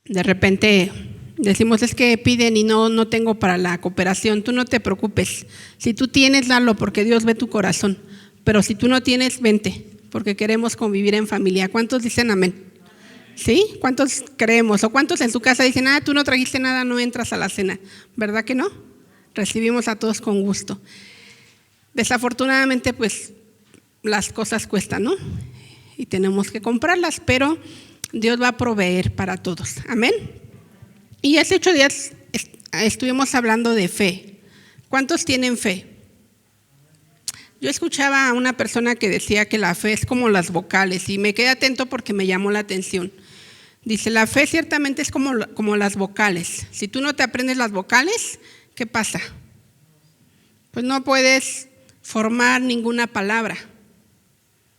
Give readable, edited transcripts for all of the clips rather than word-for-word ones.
De repente decimos, es que piden y no tengo para la cooperación. Tú no te preocupes. Si tú tienes, dalo, porque Dios ve tu corazón. Pero si tú no tienes, vente, porque queremos convivir en familia. ¿Cuántos dicen amén? ¿Sí? ¿Cuántos creemos? ¿O cuántos en su casa dicen, tú no trajiste nada, no entras a la cena? ¿Verdad que no? Recibimos a todos con gusto. Desafortunadamente, pues, las cosas cuestan, ¿no? Y tenemos que comprarlas, pero Dios va a proveer para todos. Amén. Y hace 8 días estuvimos hablando de fe. ¿Cuántos tienen fe? Yo escuchaba a una persona que decía que la fe es como las vocales y me quedé atento porque me llamó la atención. Dice, la fe ciertamente es como las vocales. Si tú no te aprendes las vocales, ¿qué pasa? Pues no puedes formar ninguna palabra,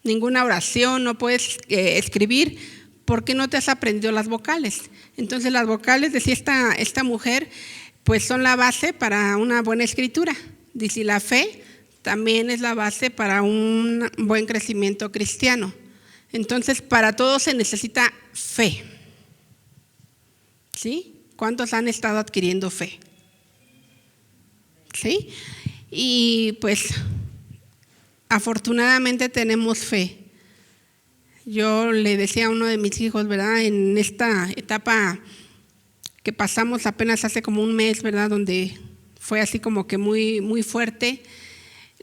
ninguna oración, no puedes escribir porque no te has aprendido las vocales. Entonces las vocales, decía esta mujer, pues son la base para una buena escritura. Dice, la fe también es la base para un buen crecimiento cristiano. Entonces, para todo se necesita fe. ¿Sí? ¿Cuántos han estado adquiriendo fe? ¿Sí? Y pues, afortunadamente tenemos fe. Yo le decía a uno de mis hijos, ¿verdad? En esta etapa que pasamos apenas hace como un mes, ¿verdad? Donde fue así como que muy, muy fuerte.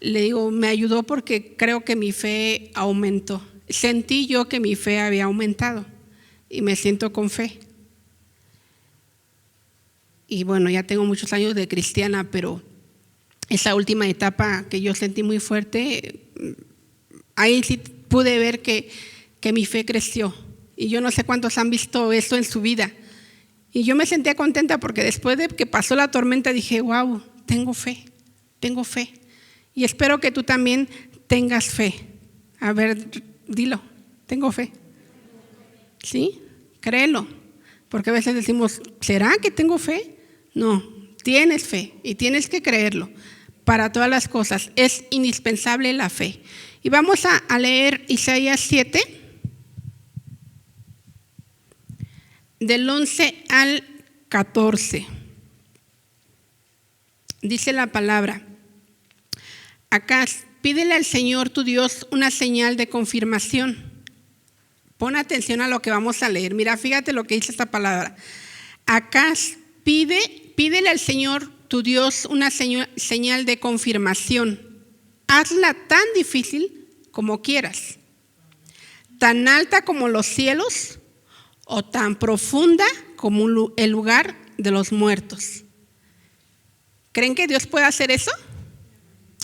Le digo, me ayudó porque creo que mi fe aumentó. Sentí yo que mi fe había aumentado y me siento con fe. Y bueno, ya tengo muchos años de cristiana, pero esa última etapa que yo sentí muy fuerte, ahí sí pude ver que mi fe creció. Y yo no sé cuántos han visto eso en su vida. Y yo me sentía contenta porque después de que pasó la tormenta dije, wow, tengo fe. Y espero que tú también tengas fe. A ver, dilo, tengo fe. ¿Sí? Créelo. Porque a veces decimos, ¿será que tengo fe? No, tienes fe y tienes que creerlo. Para todas las cosas es indispensable la fe. Y vamos a leer Isaías 7, del 11 al 14. Dice la palabra, Acaz, pídele al Señor tu Dios una señal de confirmación. Pon atención a lo que vamos a leer. Mira, fíjate lo que dice esta palabra. Acaz, pídele al Señor tu Dios una señal de confirmación. Hazla tan difícil como quieras, tan alta como los cielos o tan profunda como el lugar de los muertos. ¿Creen que Dios puede hacer eso?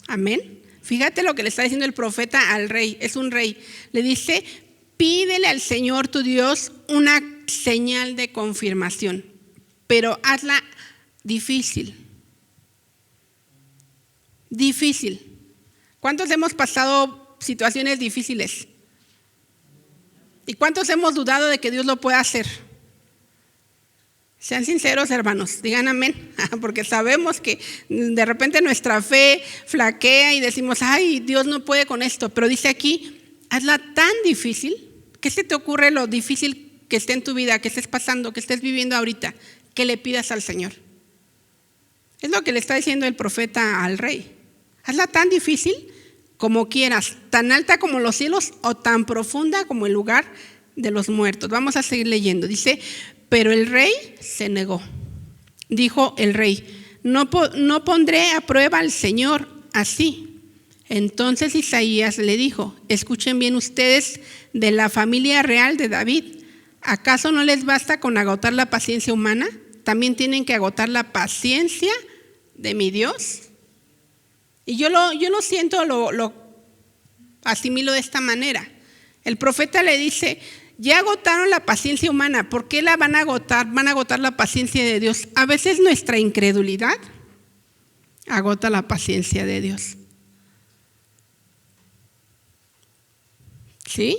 Amén. Fíjate lo que le está diciendo el profeta al rey, es un rey. Le dice, pídele al Señor tu Dios una señal de confirmación, pero hazla difícil. Difícil. ¿Cuántos hemos pasado situaciones difíciles? ¿Y cuántos hemos dudado de que Dios lo pueda hacer? Sean sinceros, hermanos, digan amén, porque sabemos que de repente nuestra fe flaquea y decimos, ay, Dios no puede con esto, pero dice aquí, hazla tan difícil. ¿Qué se te ocurre lo difícil que esté en tu vida, que estés pasando, que estés viviendo ahorita, que le pidas al Señor? Es lo que le está diciendo el profeta al rey. Hazla tan difícil como quieras, tan alta como los cielos o tan profunda como el lugar de los muertos. Vamos a seguir leyendo. Dice, pero el rey se negó. Dijo el rey, no pondré a prueba al Señor así. Entonces Isaías le dijo, escuchen bien ustedes de la familia real de David. ¿Acaso no les basta con agotar la paciencia humana? ¿También tienen que agotar la paciencia de mi Dios? Y yo lo siento, lo asimilo de esta manera. El profeta le dice, ya agotaron la paciencia humana, ¿por qué la van a agotar? Van a agotar la paciencia de Dios. A veces nuestra incredulidad agota la paciencia de Dios. ¿Sí?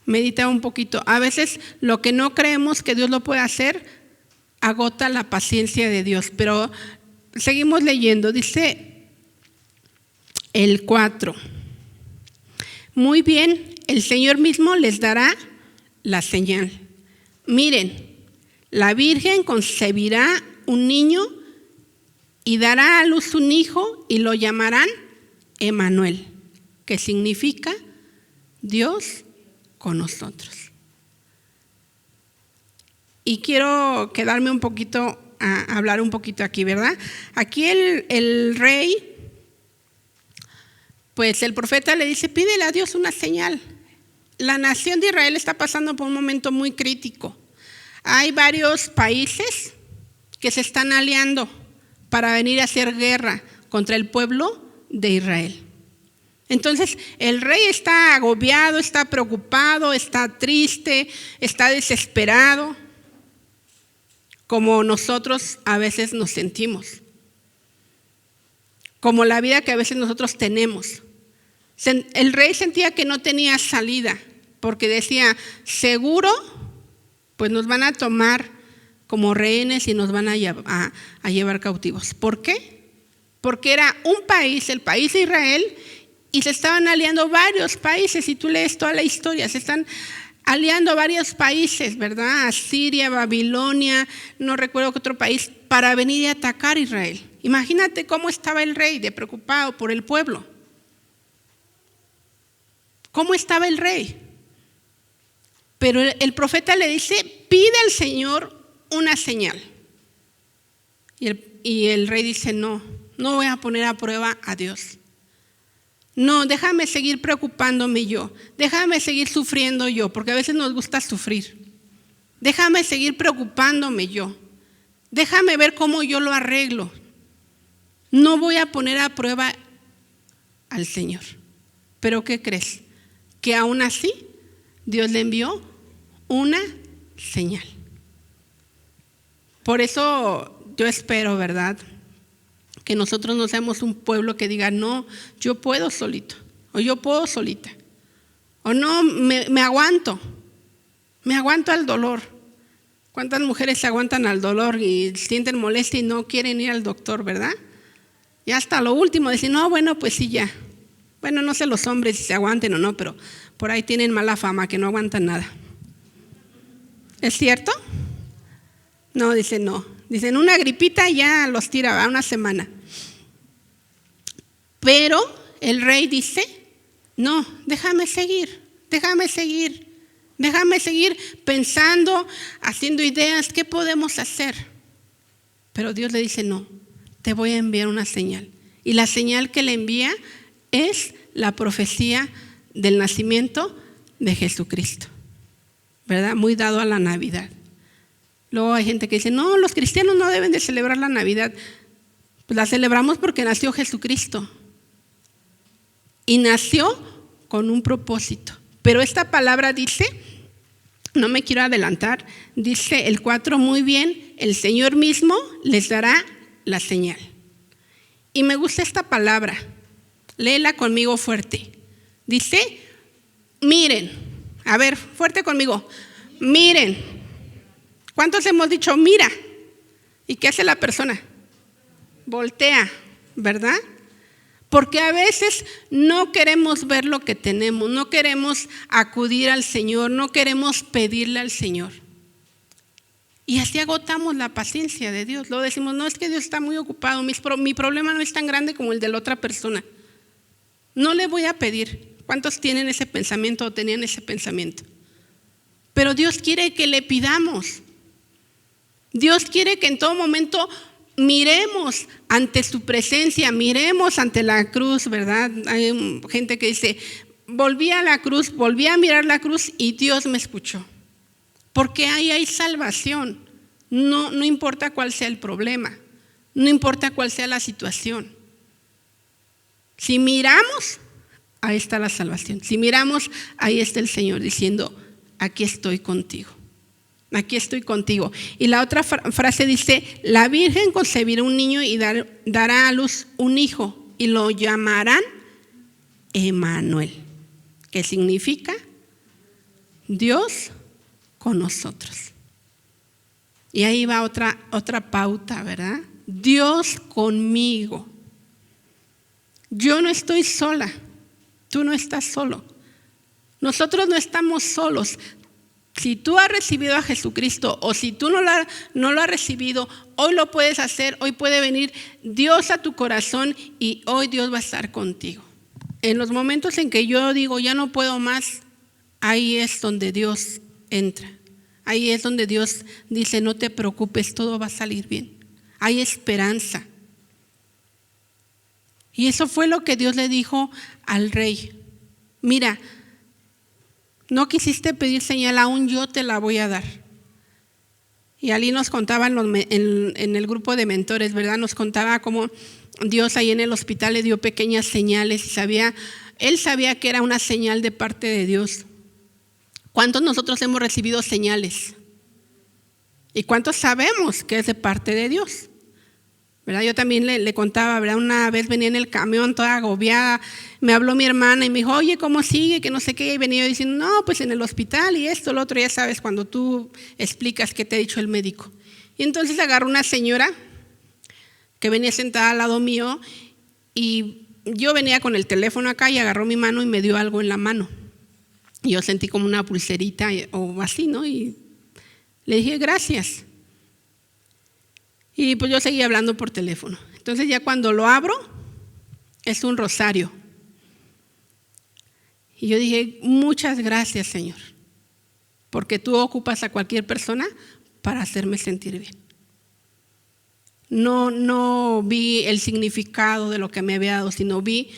Medita un poquito. A veces lo que no creemos que Dios lo puede hacer agota la paciencia de Dios. Pero seguimos leyendo. Dice el 4. Muy bien, el Señor mismo les dará la señal. miren, la Virgen concebirá un niño y dará a luz un hijo y lo llamarán Emmanuel, que significa Dios con nosotros. Y quiero quedarme un poquito a hablar un poquito aquí, ¿verdad? Aquí el rey, pues el profeta le dice, pídele a Dios una señal. La nación de Israel está pasando por un momento muy crítico. Hay varios países que se están aliando para venir a hacer guerra contra el pueblo de Israel. Entonces el rey está agobiado, está preocupado, está triste, está desesperado, como nosotros a veces nos sentimos, como la vida que a veces nosotros tenemos. El rey sentía que no tenía salida, porque decía, seguro, pues nos van a tomar como rehenes y nos van a llevar cautivos. ¿Por qué? Porque era un país, el país de Israel, y se estaban aliando varios países. Si tú lees toda la historia, se están aliando varios países, ¿verdad? Asiria, Babilonia, no recuerdo qué otro país, para venir y atacar a Israel. Imagínate cómo estaba el rey de preocupado por el pueblo. ¿Cómo estaba el rey? Pero el profeta le dice, pide al Señor una señal. Y el rey dice, no voy a poner a prueba a Dios. No, déjame seguir preocupándome yo, déjame seguir sufriendo yo, porque a veces nos gusta sufrir. Déjame seguir preocupándome yo, déjame ver cómo yo lo arreglo. No voy a poner a prueba al Señor. ¿Pero qué crees? Que aún así Dios le envió una señal. Por eso yo espero, ¿verdad?, que nosotros no seamos un pueblo que diga, no, yo puedo solito, o yo puedo solita, o no, me aguanto al dolor. ¿Cuántas mujeres se aguantan al dolor y sienten molestia y no quieren ir al doctor, verdad? Y hasta lo último dicen, no, bueno, pues sí, ya. Bueno, no sé los hombres si se aguanten o no, pero por ahí tienen mala fama, que no aguantan nada. ¿Es cierto? No, dicen no. Dicen, una gripita ya los tira a una semana. Pero el rey dice, no, déjame seguir pensando, haciendo ideas, ¿qué podemos hacer? Pero Dios le dice, no, te voy a enviar una señal. Y la señal que le envía es la profecía del nacimiento de Jesucristo, ¿verdad? Muy dado a la Navidad. Luego hay gente que dice, no, los cristianos no deben de celebrar la Navidad. Pues la celebramos porque nació Jesucristo. Y nació con un propósito. Pero esta palabra dice, no me quiero adelantar, dice el 4 muy bien, el Señor mismo les dará la señal. Y me gusta esta palabra, léela conmigo fuerte. Dice, miren, a ver, fuerte conmigo, miren. ¿Cuántos hemos dicho, mira? ¿Y qué hace la persona? Voltea, ¿verdad? Porque a veces no queremos ver lo que tenemos, no queremos acudir al Señor, no queremos pedirle al Señor. Y así agotamos la paciencia de Dios. Luego decimos, no, es que Dios está muy ocupado, mi problema no es tan grande como el de la otra persona. No le voy a pedir. ¿Cuántos tienen ese pensamiento o tenían ese pensamiento? Pero Dios quiere que le pidamos. Dios quiere que en todo momento miremos ante su presencia, miremos ante la cruz, ¿verdad? Hay gente que dice, volví a la cruz, volví a mirar la cruz y Dios me escuchó. Porque ahí hay salvación. No importa cuál sea el problema, no importa cuál sea la situación. Si miramos, ahí está la salvación. Si miramos, ahí está el Señor diciendo, aquí estoy contigo. Aquí estoy contigo. Y la otra frase dice, la Virgen concebirá un niño y dará a luz un hijo y lo llamarán Emmanuel, que significa Dios con nosotros. Y ahí va otra pauta, ¿verdad? Dios conmigo. Yo no estoy sola, tú no estás solo. Nosotros no estamos solos. Si tú has recibido a Jesucristo o si tú no lo has recibido, hoy lo puedes hacer, hoy puede venir Dios a tu corazón y hoy Dios va a estar contigo. En los momentos en que yo digo, ya no puedo más, ahí es donde Dios entra. Ahí es donde Dios dice, no te preocupes, todo va a salir bien. Hay esperanza. Y eso fue lo que Dios le dijo al rey. Mira, no quisiste pedir señal, aún yo te la voy a dar. Y Ali nos contaba en el grupo de mentores, ¿verdad? Nos contaba cómo Dios ahí en el hospital le dio pequeñas señales y él sabía que era una señal de parte de Dios. ¿Cuántos nosotros hemos recibido señales? ¿Y cuántos sabemos que es de parte de Dios? ¿Verdad? Yo también le contaba, ¿verdad? Una vez venía en el camión toda agobiada, me habló mi hermana y me dijo, oye, ¿cómo sigue? Que no sé qué, y venía yo diciendo, no, pues en el hospital y esto, lo otro, ya sabes, cuando tú explicas qué te ha dicho el médico. Y entonces agarró una señora que venía sentada al lado mío y yo venía con el teléfono acá y agarró mi mano y me dio algo en la mano. Y yo sentí como una pulserita o así, ¿no? Y le dije, gracias. Y pues yo seguía hablando por teléfono. Entonces ya cuando lo abro, es un rosario. Y yo dije, muchas gracias, Señor, porque tú ocupas a cualquier persona para hacerme sentir bien. No vi el significado de lo que me había dado, sino vi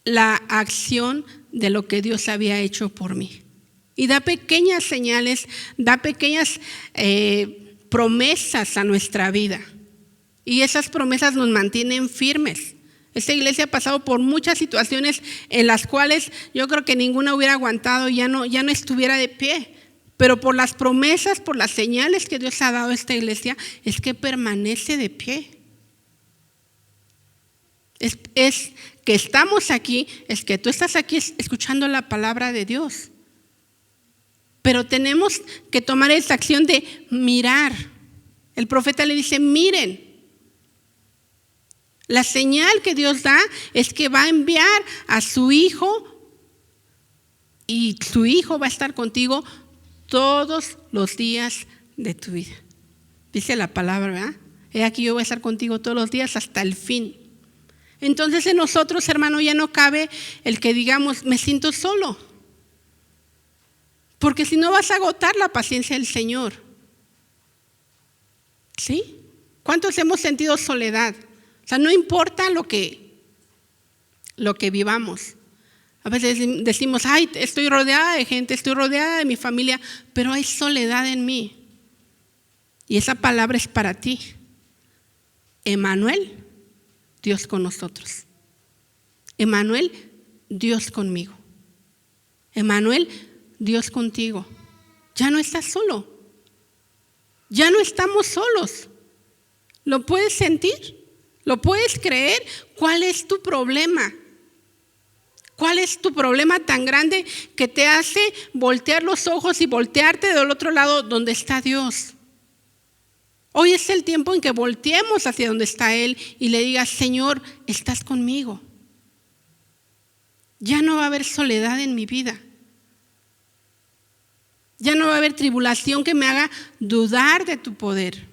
la acción de lo que Dios había hecho por mí. Y da pequeñas señales, da pequeñas promesas a nuestra vida. Y esas promesas nos mantienen firmes. Esta iglesia ha pasado por muchas situaciones en las cuales yo creo que ninguna hubiera aguantado y ya no estuviera de pie. Pero por las promesas, por las señales que Dios ha dado a esta iglesia, es que permanece de pie. Es que estamos aquí, es que tú estás aquí escuchando la palabra de Dios. Pero tenemos que tomar esa acción de mirar. El profeta le dice, miren. La señal que Dios da es que va a enviar a su hijo y su hijo va a estar contigo todos los días de tu vida. Dice la palabra, ¿verdad? He aquí yo voy a estar contigo todos los días hasta el fin. Entonces en nosotros, hermano, ya no cabe el que digamos, me siento solo. Porque si no vas a agotar la paciencia del Señor. ¿Sí? ¿Cuántos hemos sentido soledad? O sea, no importa lo que vivamos. A veces decimos, ay, estoy rodeada de gente, estoy rodeada de mi familia, pero hay soledad en mí. Y esa palabra es para ti. Emmanuel, Dios con nosotros. Emmanuel, Dios conmigo. Emmanuel, Dios contigo. Ya no estás solo. Ya no estamos solos. ¿Lo puedes sentir? ¿Lo puedes creer? ¿Cuál es tu problema? ¿Cuál es tu problema tan grande que te hace voltear los ojos y voltearte del otro lado donde está Dios? Hoy es el tiempo en que volteemos hacia donde está Él y le digas, Señor, estás conmigo. Ya no va a haber soledad en mi vida. Ya no va a haber tribulación que me haga dudar de tu poder.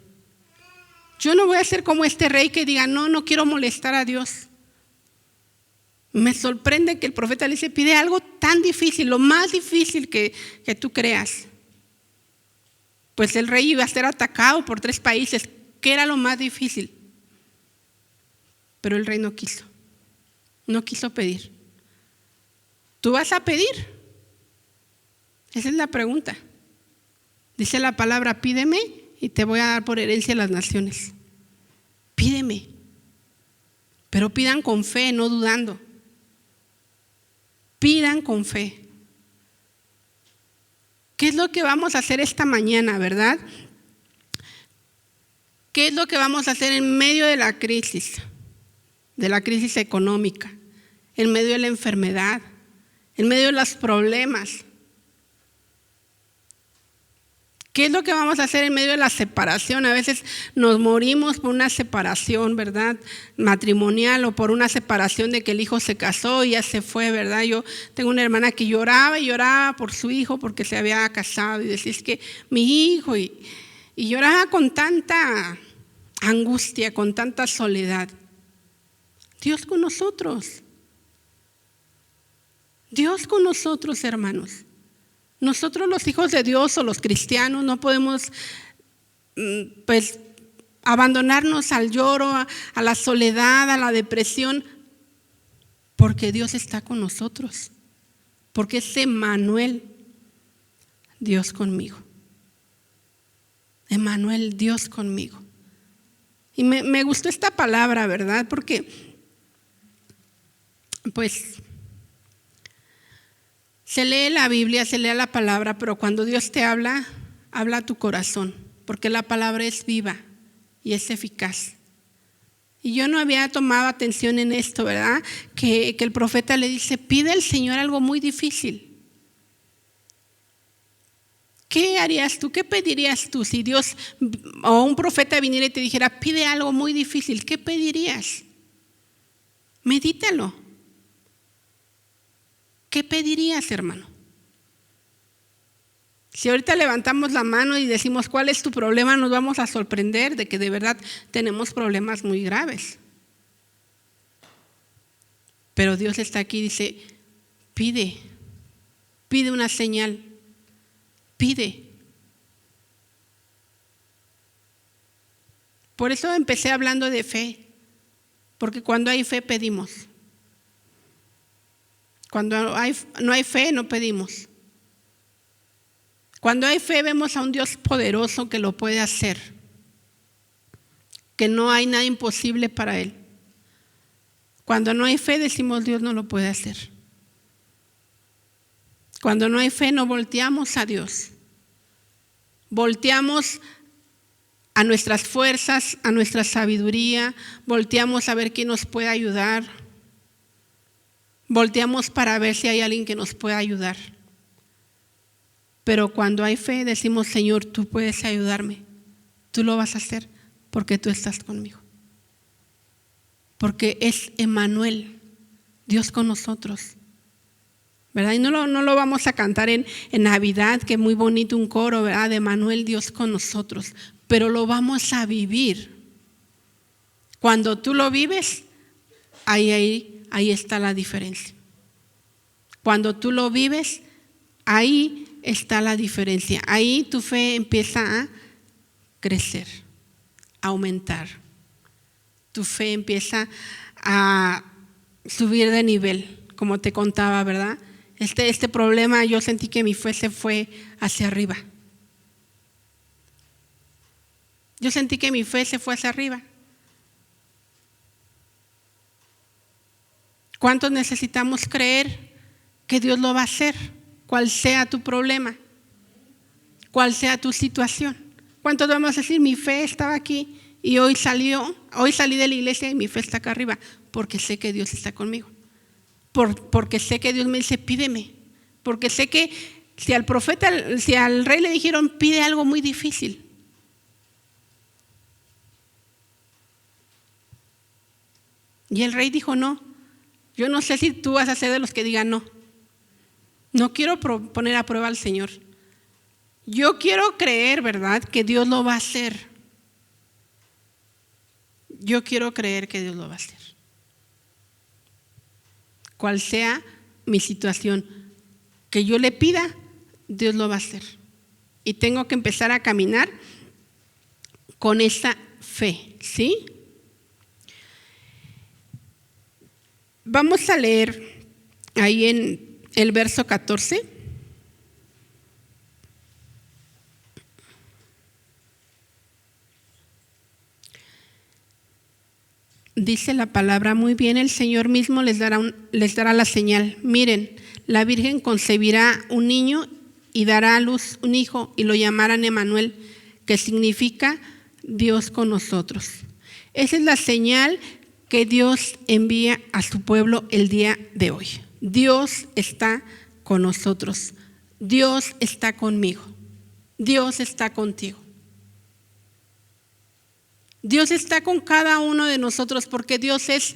Yo no voy a ser como este rey que diga, no quiero molestar a Dios. Me sorprende que el profeta le dice, pide algo tan difícil, lo más difícil que tú creas. Pues el rey iba a ser atacado por 3 países, que era lo más difícil. Pero el rey no quiso pedir. ¿Tú vas a pedir? Esa es la pregunta. Dice la palabra, pídeme y te voy a dar por herencia las naciones. Pídeme. Pero pidan con fe, no dudando. Pidan con fe. ¿Qué es lo que vamos a hacer esta mañana, verdad? ¿Qué es lo que vamos a hacer en medio de la crisis económica, en medio de la enfermedad, en medio de los problemas? ¿Qué es lo que vamos a hacer en medio de la separación? A veces nos morimos por una separación, ¿verdad? Matrimonial, o por una separación de que el hijo se casó y ya se fue, ¿verdad? Yo tengo una hermana que lloraba y lloraba por su hijo porque se había casado y decía, es que mi hijo, y lloraba con tanta angustia, con tanta soledad. Dios con nosotros. Dios con nosotros, hermanos. Nosotros los hijos de Dios o los cristianos no podemos pues abandonarnos al lloro, a la soledad, a la depresión, porque Dios está con nosotros, porque es Emmanuel, Dios conmigo. Emmanuel, Dios conmigo. Y me gustó esta palabra, ¿verdad? Porque pues se lee la Biblia, se lee la palabra, pero cuando Dios te habla, habla a tu corazón, porque la palabra es viva y es eficaz. Y yo no había tomado atención en esto, ¿verdad? Que el profeta le dice, pide al Señor algo muy difícil. ¿Qué harías tú? ¿Qué pedirías tú si Dios o un profeta viniera y te dijera, pide algo muy difícil? ¿Qué pedirías? Medítalo. ¿Qué pedirías, hermano? Si ahorita levantamos la mano y decimos cuál es tu problema, nos vamos a sorprender de que de verdad tenemos problemas muy graves. Pero Dios está aquí y dice, pide una señal, pide. Por eso empecé hablando de fe, porque cuando hay fe pedimos. Cuando no hay fe, no pedimos. Cuando hay fe, vemos a un Dios poderoso que lo puede hacer, que no hay nada imposible para Él. Cuando no hay fe, decimos Dios no lo puede hacer. Cuando no hay fe, no volteamos a Dios. Volteamos a nuestras fuerzas, a nuestra sabiduría, volteamos a ver quién nos puede ayudar. Volteamos para ver si hay alguien que nos pueda ayudar. Pero cuando hay fe decimos, Señor, tú puedes ayudarme. Tú lo vas a hacer porque tú estás conmigo. Porque es Emmanuel, Dios con nosotros. ¿Verdad? Y no lo vamos a cantar en Navidad, que es muy bonito un coro, ¿verdad? De Emmanuel, Dios con nosotros. Pero lo vamos a vivir. Cuando tú lo vives, ahí está la diferencia. Cuando tú lo vives, ahí está la diferencia. Ahí tu fe empieza a crecer, a aumentar. Tu fe empieza a subir de nivel, como te contaba, ¿verdad? Este problema, yo sentí que mi fe se fue hacia arriba. Yo sentí que mi fe se fue hacia arriba. ¿Cuántos necesitamos creer que Dios lo va a hacer? Cual sea tu problema, cual sea tu situación. ¿Cuántos vamos a decir, mi fe estaba aquí y hoy salí de la iglesia y mi fe está acá arriba? Porque sé que Dios está conmigo. Porque sé que Dios me dice, pídeme. Porque sé que si al rey le dijeron, pide algo muy difícil. Y el rey dijo, no. Yo no sé si tú vas a ser de los que digan no. No quiero poner a prueba al Señor. Yo quiero creer, ¿verdad?, que Dios lo va a hacer. Yo quiero creer que Dios lo va a hacer. Cual sea mi situación, que yo le pida, Dios lo va a hacer. Y tengo que empezar a caminar con esa fe, ¿sí? Vamos a leer ahí en el verso 14. Dice la palabra, muy bien, el Señor mismo les dará la señal. Miren, la Virgen concebirá un niño y dará a luz un hijo y lo llamarán Emmanuel, que significa Dios con nosotros. Esa es la señal que Dios envía a su pueblo el día de hoy. Dios está con nosotros. Dios está conmigo. Dios está contigo. Dios está con cada uno de nosotros porque Dios es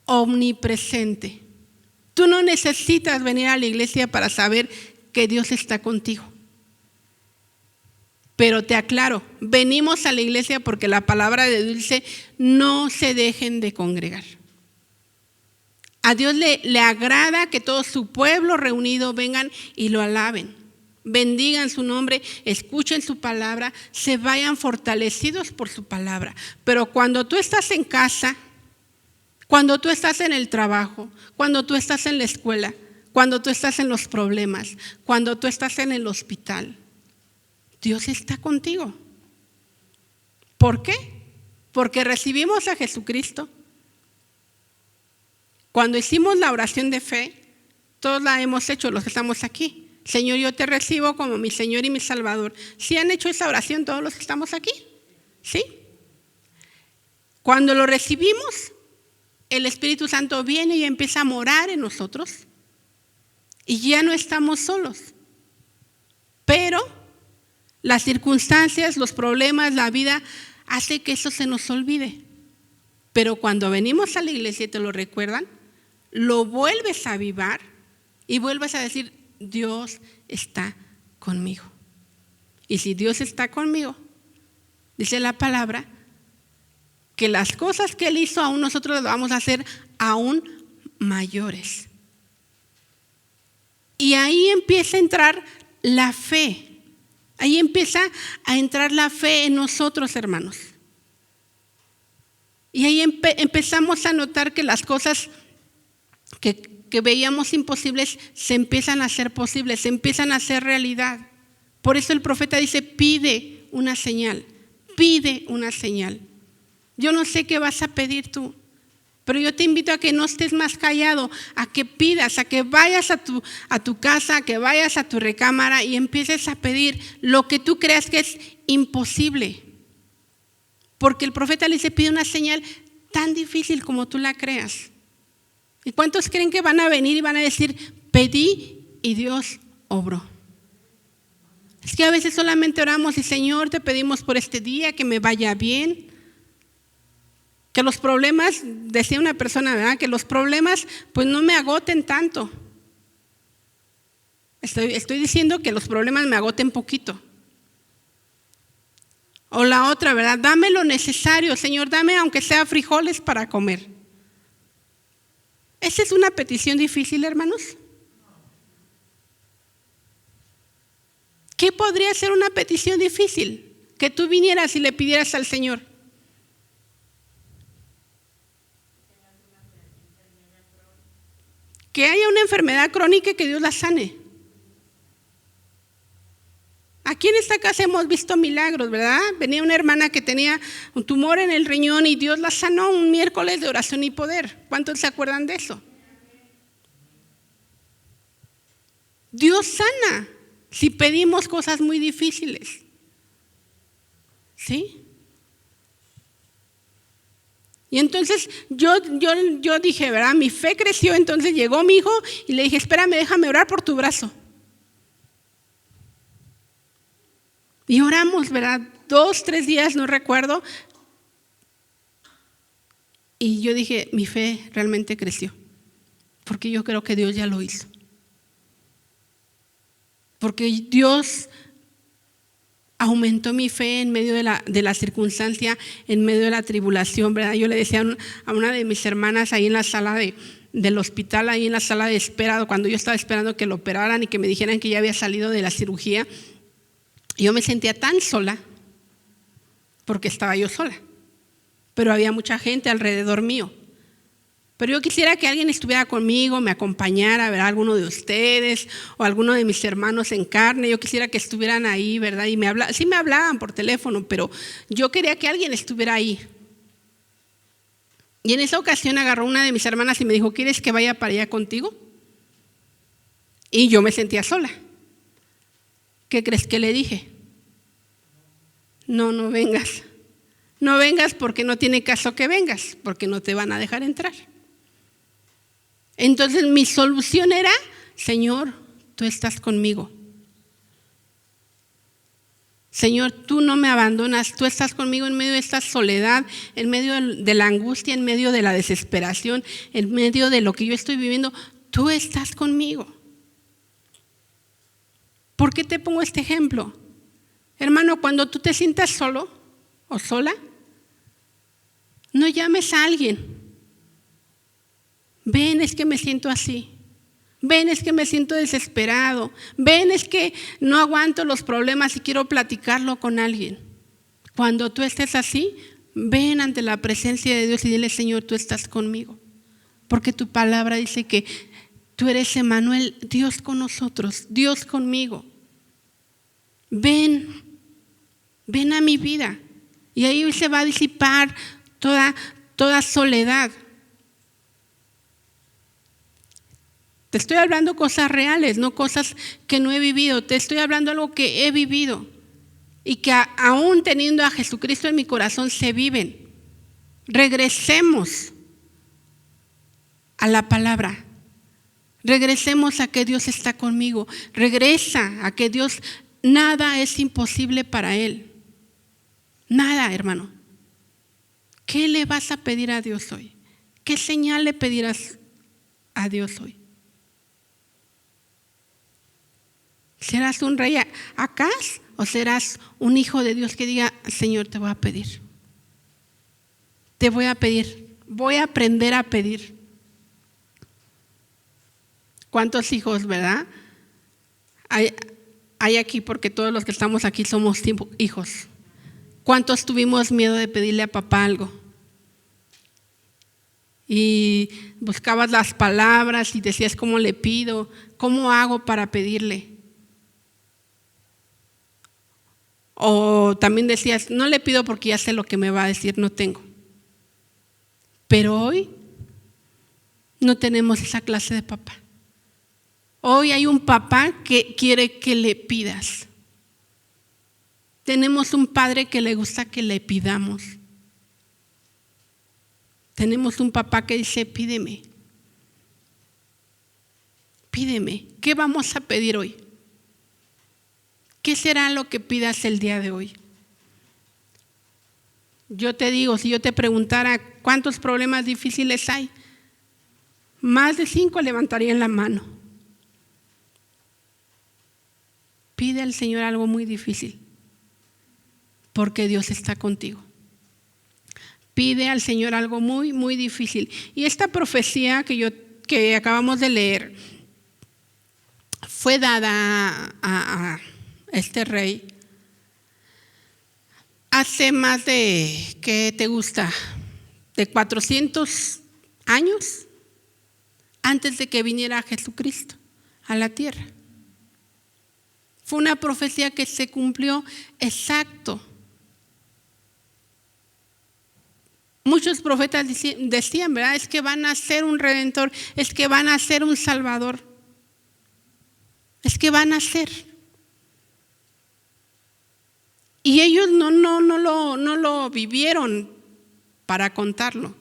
omnipresente. Tú no necesitas venir a la iglesia para saber que Dios está contigo. Pero te aclaro, venimos a la iglesia porque la palabra de Dios dice, no se dejen de congregar. A Dios le agrada que todo su pueblo reunido vengan y lo alaben, bendigan su nombre, escuchen su palabra, se vayan fortalecidos por su palabra. Pero cuando tú estás en casa, cuando tú estás en el trabajo, cuando tú estás en la escuela, cuando tú estás en los problemas, cuando tú estás en el hospital, Dios está contigo. ¿Por qué? Porque recibimos a Jesucristo. Cuando hicimos la oración de fe, todos la hemos hecho, los que estamos aquí. Señor, yo te recibo como mi Señor y mi Salvador. ¿Sí han hecho esa oración todos los que estamos aquí? ¿Sí? Cuando lo recibimos, el Espíritu Santo viene y empieza a morar en nosotros y ya no estamos solos. Pero las circunstancias, los problemas, la vida hace que eso se nos olvide. Pero cuando venimos a la iglesia y te lo recuerdan, lo vuelves a avivar y vuelves a decir, Dios está conmigo. Y si Dios está conmigo, dice la palabra, que las cosas que Él hizo aún nosotros las vamos a hacer aún mayores. Y ahí empieza a entrar la fe. Ahí empieza a entrar la fe en nosotros, hermanos. Y ahí empezamos a notar que las cosas que veíamos imposibles se empiezan a hacer posibles, se empiezan a hacer realidad. Por eso el profeta dice, pide una señal, pide una señal. Yo no sé qué vas a pedir tú, pero yo te invito a que no estés más callado, a que pidas, a que vayas a tu casa, a que vayas a tu recámara y empieces a pedir lo que tú creas que es imposible. Porque el profeta le dice, pide una señal tan difícil como tú la creas. ¿Y cuántos creen que van a venir y van a decir, pedí y Dios obró? Es que a veces solamente oramos y Señor, te pedimos por este día que me vaya bien. Que los problemas, decía una persona, ¿verdad? Que los problemas pues no me agoten tanto. Estoy diciendo que los problemas me agoten poquito. O la otra, ¿verdad? Dame lo necesario, Señor, dame aunque sea frijoles para comer. ¿Esa es una petición difícil, hermanos? ¿Qué podría ser una petición difícil? Que tú vinieras y le pidieras al Señor. Que haya una enfermedad crónica y que Dios la sane. Aquí en esta casa hemos visto milagros, ¿verdad? Venía una hermana que tenía un tumor en el riñón y Dios la sanó un miércoles de oración y poder. ¿Cuántos se acuerdan de eso? Dios sana si pedimos cosas muy difíciles. ¿Sí? Y entonces yo dije, ¿verdad? Mi fe creció, entonces llegó mi hijo y le dije, espérame, déjame orar por tu brazo. Y oramos, ¿verdad? 2, 3 días, no recuerdo. Y yo dije, mi fe realmente creció, porque yo creo que Dios ya lo hizo. Porque Dios aumentó mi fe en medio de la circunstancia, en medio de la tribulación, ¿verdad? Yo le decía a una de mis hermanas ahí en la sala del hospital, ahí en la sala de espera, cuando yo estaba esperando que lo operaran y que me dijeran que ya había salido de la cirugía, yo me sentía tan sola, porque estaba yo sola, pero había mucha gente alrededor mío. Pero yo quisiera que alguien estuviera conmigo, me acompañara, ¿verdad? Alguno de ustedes o alguno de mis hermanos en carne. Yo quisiera que estuvieran ahí, ¿verdad? Y sí me hablaban por teléfono, pero yo quería que alguien estuviera ahí. Y en esa ocasión agarró una de mis hermanas y me dijo, ¿quieres que vaya para allá contigo? Y yo me sentía sola. ¿Qué crees que le dije? No, no vengas. No vengas porque no tiene caso que vengas, porque no te van a dejar entrar. Entonces mi solución era, Señor, tú estás conmigo. Señor, tú no me abandonas, tú estás conmigo en medio de esta soledad, en medio de la angustia, en medio de la desesperación, en medio de lo que yo estoy viviendo, tú estás conmigo. ¿Por qué te pongo este ejemplo? Hermano, cuando tú te sientas solo o sola, no llames a alguien. Ven, es que me siento así. Ven, es que me siento desesperado. Ven, es que no aguanto los problemas y quiero platicarlo con alguien. Cuando tú estés así, ven ante la presencia de Dios y dile: Señor, tú estás conmigo. Porque tu palabra dice que tú eres Emmanuel, Dios con nosotros, Dios conmigo. Ven a mi vida. Y ahí se va a disipar toda soledad. Te estoy hablando cosas reales, no cosas que no he vivido. Te estoy hablando algo que he vivido y que aún teniendo a Jesucristo en mi corazón se viven. Regresemos a la palabra. Regresemos a que Dios está conmigo. Regresa a que Dios, nada es imposible para Él. Nada, hermano. ¿Qué le vas a pedir a Dios hoy? ¿Qué señal le pedirás a Dios hoy? ¿Serás un rey Acaz o serás un hijo de Dios que diga: Señor, te voy a pedir? Te voy a pedir, voy a aprender a pedir. ¿Cuántos hijos, verdad? Hay aquí, porque todos los que estamos aquí somos hijos. ¿Cuántos tuvimos miedo de pedirle a papá algo? Y buscabas las palabras y decías: ¿cómo le pido? ¿Cómo hago para pedirle? O también decías: no le pido porque ya sé lo que me va a decir, no tengo. Pero hoy no tenemos esa clase de papá. Hoy hay un papá que quiere que le pidas. Tenemos un padre que le gusta que le pidamos. Tenemos un papá que dice: pídeme. Pídeme. ¿Qué vamos a pedir hoy? ¿Qué será lo que pidas el día de hoy? Yo te digo, si yo te preguntara cuántos problemas difíciles hay, más de 5 levantarían la mano. Pide al Señor algo muy difícil, porque Dios está contigo. Pide al Señor algo muy, muy difícil. Y esta profecía que acabamos de leer fue dada a este rey hace más de, ¿qué te gusta? De 400 años antes de que viniera Jesucristo a la tierra. Fue una profecía que se cumplió exacto. Muchos profetas decían, ¿verdad? Es que van a ser un redentor, es que van a ser un salvador, es que van a ser. Y ellos no lo vivieron para contarlo.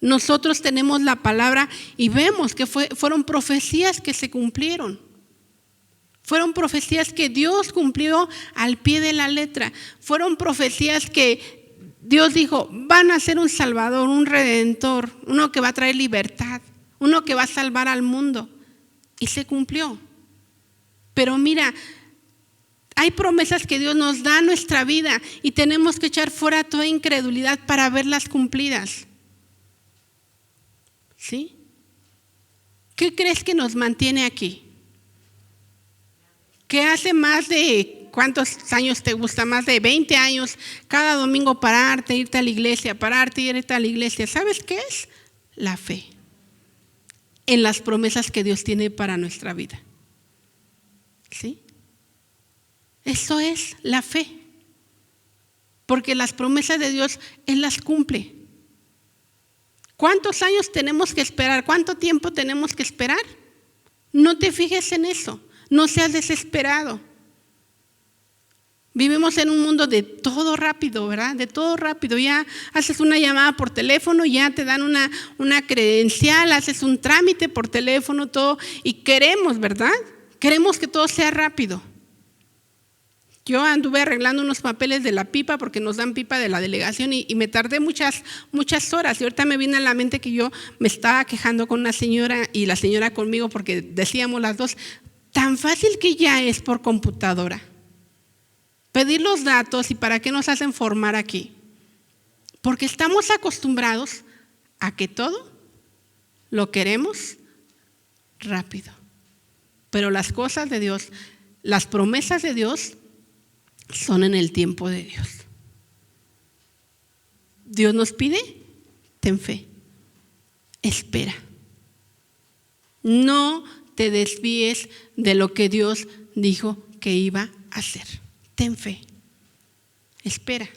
Nosotros tenemos la palabra y vemos que fueron profecías que se cumplieron. Fueron profecías que Dios cumplió al pie de la letra. Fueron profecías que Dios dijo: van a ser un salvador, un redentor, uno que va a traer libertad, uno que va a salvar al mundo. Y se cumplió. Pero mira, hay promesas que Dios nos da en nuestra vida y tenemos que echar fuera toda incredulidad para verlas cumplidas. ¿Sí? ¿Qué crees que nos mantiene aquí? Que hace más de, ¿cuántos años te gusta? Más de 20 años, cada domingo pararte, irte a la iglesia, ¿Sabes qué es? La fe en las promesas que Dios tiene para nuestra vida. ¿Sí? Eso es la fe. Porque las promesas de Dios, Él las cumple. ¿Cuántos años tenemos que esperar? ¿Cuánto tiempo tenemos que esperar? No te fijes en eso. No seas desesperado. Vivimos en un mundo de todo rápido, ¿verdad? De todo rápido. Ya haces una llamada por teléfono, ya te dan una credencial, haces un trámite por teléfono, todo. Y queremos, ¿verdad? Queremos que todo sea rápido. Yo anduve arreglando unos papeles de la pipa porque nos dan pipa de la delegación y me tardé muchas horas. Y ahorita me viene a la mente que yo me estaba quejando con una señora y la señora conmigo porque decíamos las dos, tan fácil que ya es por computadora. Pedir los datos y para qué nos hacen formar aquí. Porque estamos acostumbrados a que todo lo queremos rápido. Pero las cosas de Dios, las promesas de Dios son en el tiempo de Dios. Dios nos pide, ten fe, espera. No te desvíes de lo que Dios dijo que iba a hacer. Ten fe, espera.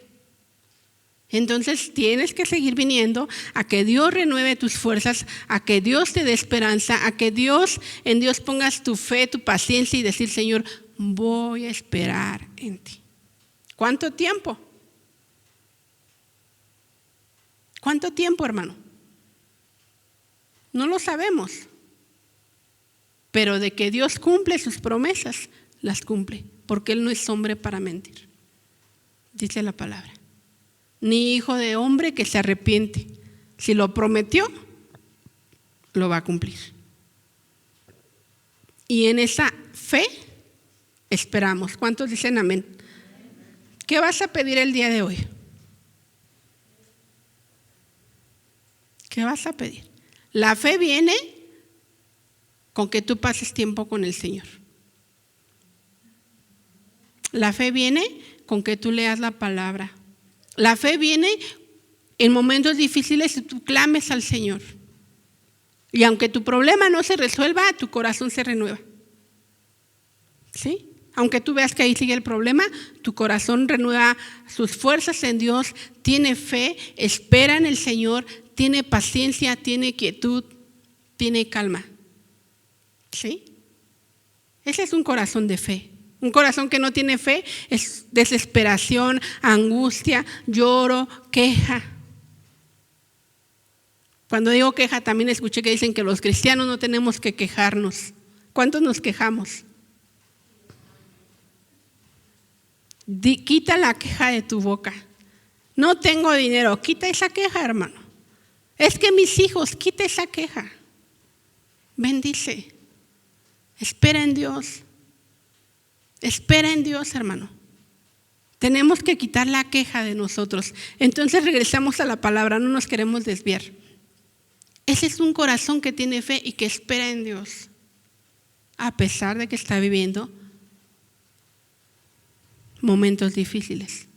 Entonces tienes que seguir viniendo a que Dios renueve tus fuerzas, a que Dios te dé esperanza, a que en Dios pongas tu fe, tu paciencia y decir, Señor, voy a esperar en ti. ¿Cuánto tiempo? ¿Cuánto tiempo, hermano? No lo sabemos. Pero de que Dios cumple sus promesas, las cumple, porque Él no es hombre para mentir. Dice la palabra. Ni hijo de hombre que se arrepiente. Si lo prometió, lo va a cumplir. Y en esa fe esperamos. ¿Cuántos dicen amén? ¿Qué vas a pedir el día de hoy? ¿Qué vas a pedir? La fe viene con que tú pases tiempo con el Señor. La fe viene con que tú leas la palabra. La fe viene en momentos difíciles y tú clames al Señor. Y aunque tu problema no se resuelva, tu corazón se renueva. ¿Sí? Aunque tú veas que ahí sigue el problema, tu corazón renueva sus fuerzas en Dios, tiene fe, espera en el Señor, tiene paciencia, tiene quietud, tiene calma. ¿Sí? Ese es un corazón de fe. Un corazón que no tiene fe es desesperación, angustia, lloro, queja. Cuando digo queja, también escuché que dicen que los cristianos no tenemos que quejarnos. ¿Cuántos nos quejamos? Quita la queja de tu boca. No tengo dinero, quita esa queja, hermano. Es que mis hijos, quita esa queja. Bendice. Espera en Dios. Espera en Dios, hermano. Tenemos que quitar la queja de nosotros. Entonces regresamos a la palabra, no nos queremos desviar. Ese es un corazón que tiene fe y que espera en Dios, a pesar de que está viviendo momentos difíciles,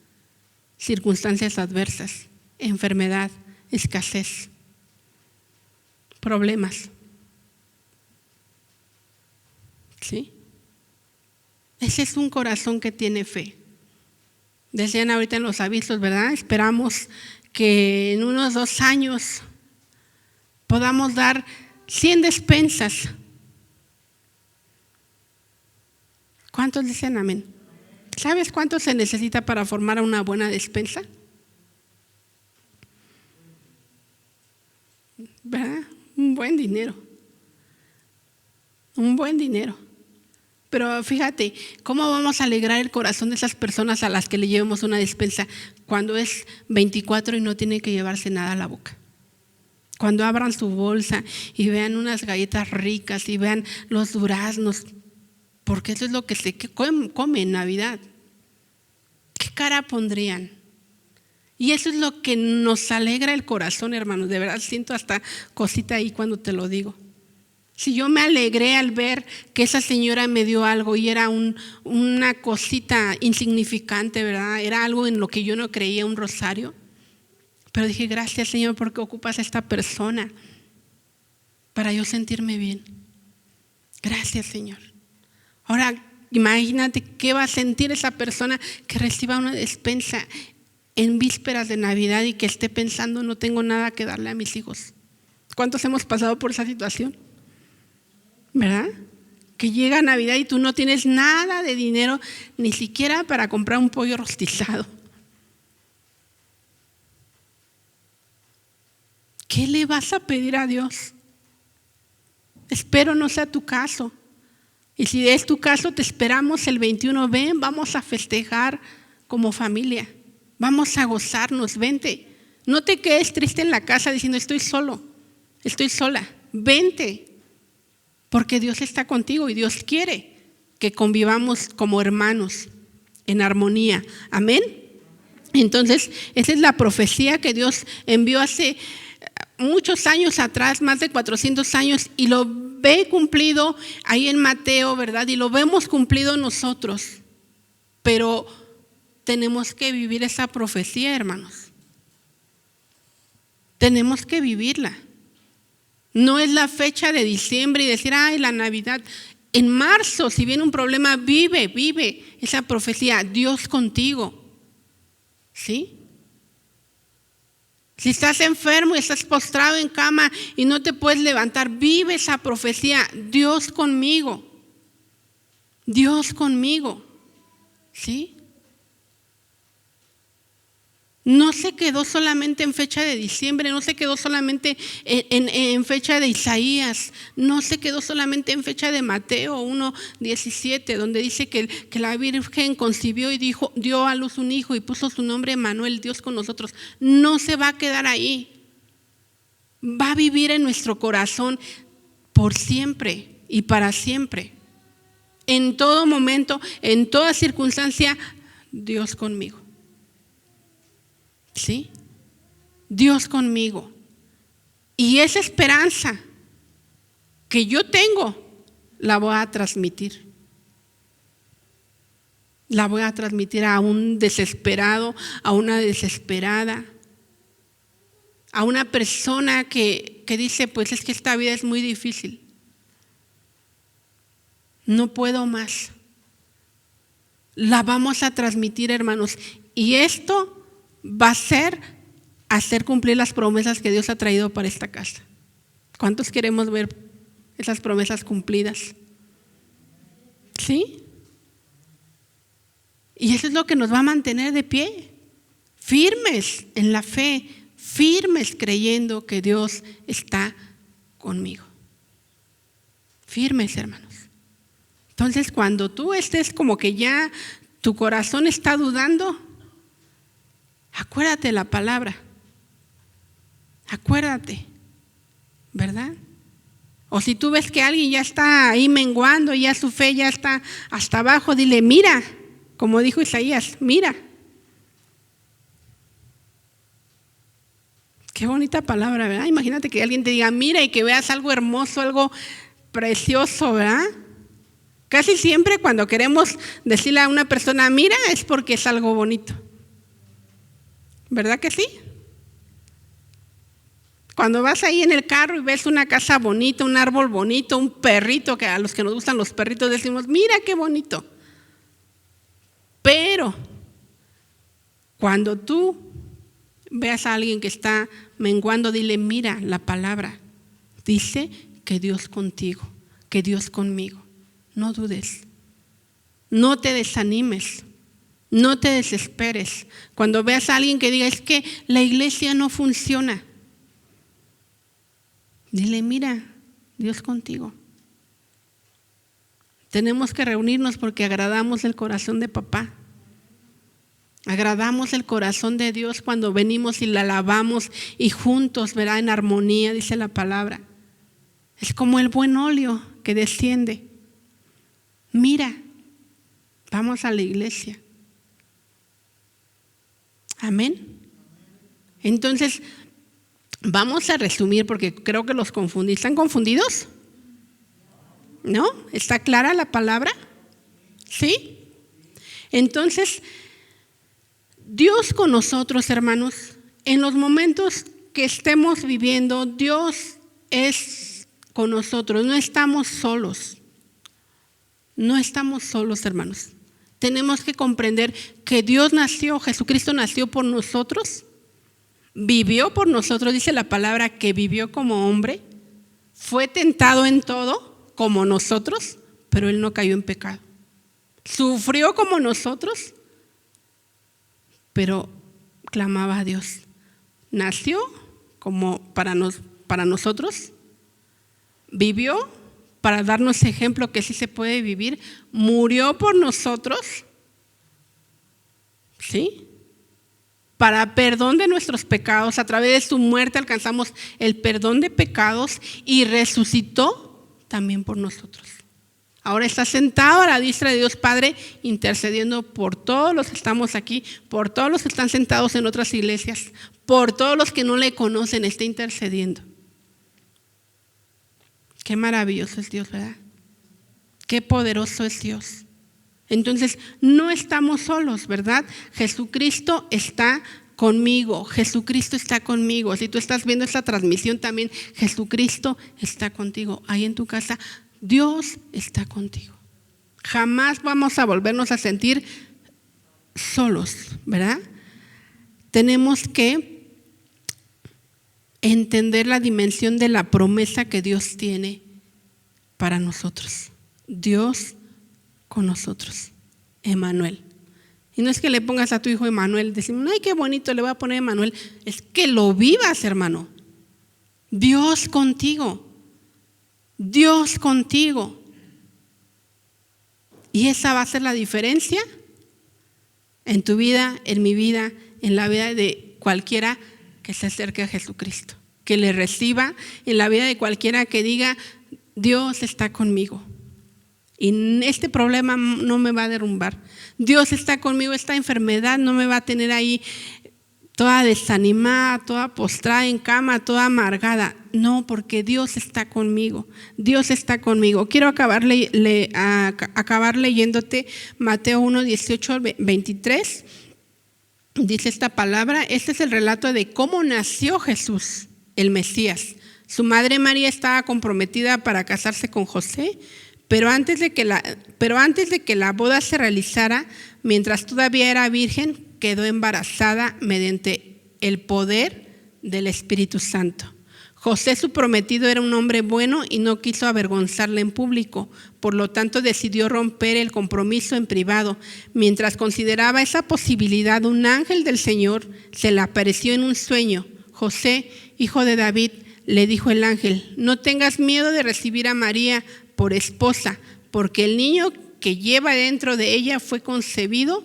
circunstancias adversas, enfermedad, escasez, problemas. ¿Sí? Ese es un corazón que tiene fe. Decían ahorita en los avisos, ¿verdad? Esperamos que en unos 2 años podamos dar 100 despensas. ¿Cuántos dicen amén? ¿Sabes cuánto se necesita para formar una buena despensa? ¿Verdad? Un buen dinero. Un buen dinero. Pero fíjate, ¿cómo vamos a alegrar el corazón de esas personas a las que le llevemos una despensa cuando es 24 y no tienen que llevarse nada a la boca? Cuando abran su bolsa y vean unas galletas ricas y vean los duraznos, porque eso es lo que se come en Navidad. ¿Qué cara pondrían? Y eso es lo que nos alegra el corazón, hermanos. De verdad siento hasta cosita ahí cuando te lo digo. Si yo me alegré al ver que esa señora me dio algo y era una cosita insignificante, ¿verdad? Era algo en lo que yo no creía, un rosario. Pero dije, gracias, Señor, porque ocupas a esta persona para yo sentirme bien. Gracias, Señor. Ahora, imagínate qué va a sentir esa persona que reciba una despensa en vísperas de Navidad y que esté pensando, no tengo nada que darle a mis hijos. ¿Cuántos hemos pasado por esa situación? ¿Verdad? Que llega Navidad y tú no tienes nada de dinero, ni siquiera para comprar un pollo rostizado. ¿Qué le vas a pedir a Dios? Espero no sea tu caso. Y si es tu caso, te esperamos el 21. Ven, vamos a festejar como familia. Vamos a gozarnos, vente. No te quedes triste en la casa diciendo estoy solo, estoy sola. Vente, porque Dios está contigo y Dios quiere que convivamos como hermanos en armonía. Amén. Entonces, esa es la profecía que Dios envió hace muchos años atrás, más de 400 años, y lo ve cumplido ahí en Mateo, ¿verdad? Y lo vemos cumplido nosotros. Pero tenemos que vivir esa profecía, hermanos. Tenemos que vivirla. No es la fecha de diciembre y decir, ay, la Navidad. En marzo, si viene un problema, vive esa profecía. Dios contigo. ¿Sí? Si estás enfermo y estás postrado en cama y no te puedes levantar, vive esa profecía. Dios conmigo. Dios conmigo. ¿Sí? No se quedó solamente en fecha de diciembre, no se quedó solamente en fecha de Isaías, no se quedó solamente en fecha de Mateo 1:17, donde dice que la Virgen concibió y dio a luz un hijo y puso su nombre Emmanuel, Dios con nosotros. No se va a quedar ahí, va a vivir en nuestro corazón por siempre y para siempre. En todo momento, en toda circunstancia, Dios conmigo. ¿Sí? Dios conmigo. Y esa esperanza que yo tengo, la voy a transmitir. La voy a transmitir a un desesperado, a una desesperada, a una persona que dice, pues es que esta vida es muy difícil. No puedo más. La vamos a transmitir, hermanos. Y esto va a ser hacer cumplir las promesas que Dios ha traído para esta casa. ¿Cuántos queremos ver esas promesas cumplidas? ¿Sí? Y eso es lo que nos va a mantener de pie, firmes en la fe, firmes creyendo que Dios está conmigo. Firmes, hermanos. Entonces, cuando tú estés como que ya tu corazón está dudando, acuérdate la palabra, acuérdate, ¿verdad? O si tú ves que alguien ya está ahí menguando, ya su fe ya está hasta abajo, dile, mira, como dijo Isaías, mira. Qué bonita palabra, ¿verdad? Imagínate que alguien te diga, mira, y que veas algo hermoso, algo precioso, ¿verdad? Casi siempre cuando queremos decirle a una persona, mira, es porque es algo bonito. ¿Verdad que sí? Cuando vas ahí en el carro y ves una casa bonita, un árbol bonito, un perrito, que a los que nos gustan los perritos decimos, mira qué bonito. Pero cuando tú veas a alguien que está menguando, dile, mira, la palabra dice que Dios contigo, que Dios conmigo. No dudes, no te desanimes. No te desesperes. Cuando veas a alguien que diga, es que la iglesia no funciona, dile, mira, Dios contigo. Tenemos que reunirnos porque agradamos el corazón de papá. Agradamos el corazón de Dios cuando venimos y le alabamos y juntos, ¿verdad? En armonía, dice la palabra. Es como el buen óleo que desciende. Mira, vamos a la iglesia. Amén. Entonces, vamos a resumir porque creo que los confundí. ¿Están confundidos? ¿No? ¿Está clara la palabra? ¿Sí? Entonces, Dios con nosotros, hermanos, en los momentos que estemos viviendo, Dios es con nosotros. No estamos solos. No estamos solos, hermanos. Tenemos que comprender que Dios nació, Jesucristo nació por nosotros, vivió por nosotros, dice la palabra que vivió como hombre, fue tentado en todo como nosotros, pero Él no cayó en pecado. Sufrió como nosotros, pero clamaba a Dios. Nació como para nosotros, vivió para darnos ejemplo que sí se puede vivir, murió por nosotros, ¿sí? Para perdón de nuestros pecados, a través de su muerte alcanzamos el perdón de pecados y resucitó también por nosotros. Ahora está sentado a la diestra de Dios Padre, intercediendo por todos los que estamos aquí, por todos los que están sentados en otras iglesias, por todos los que no le conocen, está intercediendo. Qué maravilloso es Dios, ¿verdad? Qué poderoso es Dios. Entonces, no estamos solos, ¿verdad? Jesucristo está conmigo, Jesucristo está conmigo. Si tú estás viendo esta transmisión también, Jesucristo está contigo. Ahí en tu casa, Dios está contigo. Jamás vamos a volvernos a sentir solos, ¿verdad? Tenemos que entender la dimensión de la promesa que Dios tiene para nosotros. Dios con nosotros, Emmanuel. Y no es que le pongas a tu hijo Emmanuel, decimos, ay, qué bonito, le voy a poner Emmanuel. Es que lo vivas, hermano. Dios contigo. Dios contigo. Y esa va a ser la diferencia en tu vida, en mi vida, en la vida de cualquiera que se acerque a Jesucristo, que le reciba, en la vida de cualquiera que diga, Dios está conmigo. Y este problema no me va a derrumbar. Dios está conmigo, esta enfermedad no me va a tener ahí toda desanimada, toda postrada en cama, toda amargada. No, porque Dios está conmigo. Dios está conmigo. Quiero acabar leyéndote Mateo 1, 18 al 23. Dice esta palabra, este es el relato de cómo nació Jesús, el Mesías. Su madre María estaba comprometida para casarse con José, pero antes de que la boda se realizara, mientras todavía era virgen, quedó embarazada mediante el poder del Espíritu Santo. José, su prometido, era un hombre bueno y no quiso avergonzarle en público, por lo tanto decidió romper el compromiso en privado. Mientras consideraba esa posibilidad, un ángel del Señor se le apareció en un sueño. José, hijo de David, le dijo el ángel, no tengas miedo de recibir a María por esposa, porque el niño que lleva dentro de ella fue concebido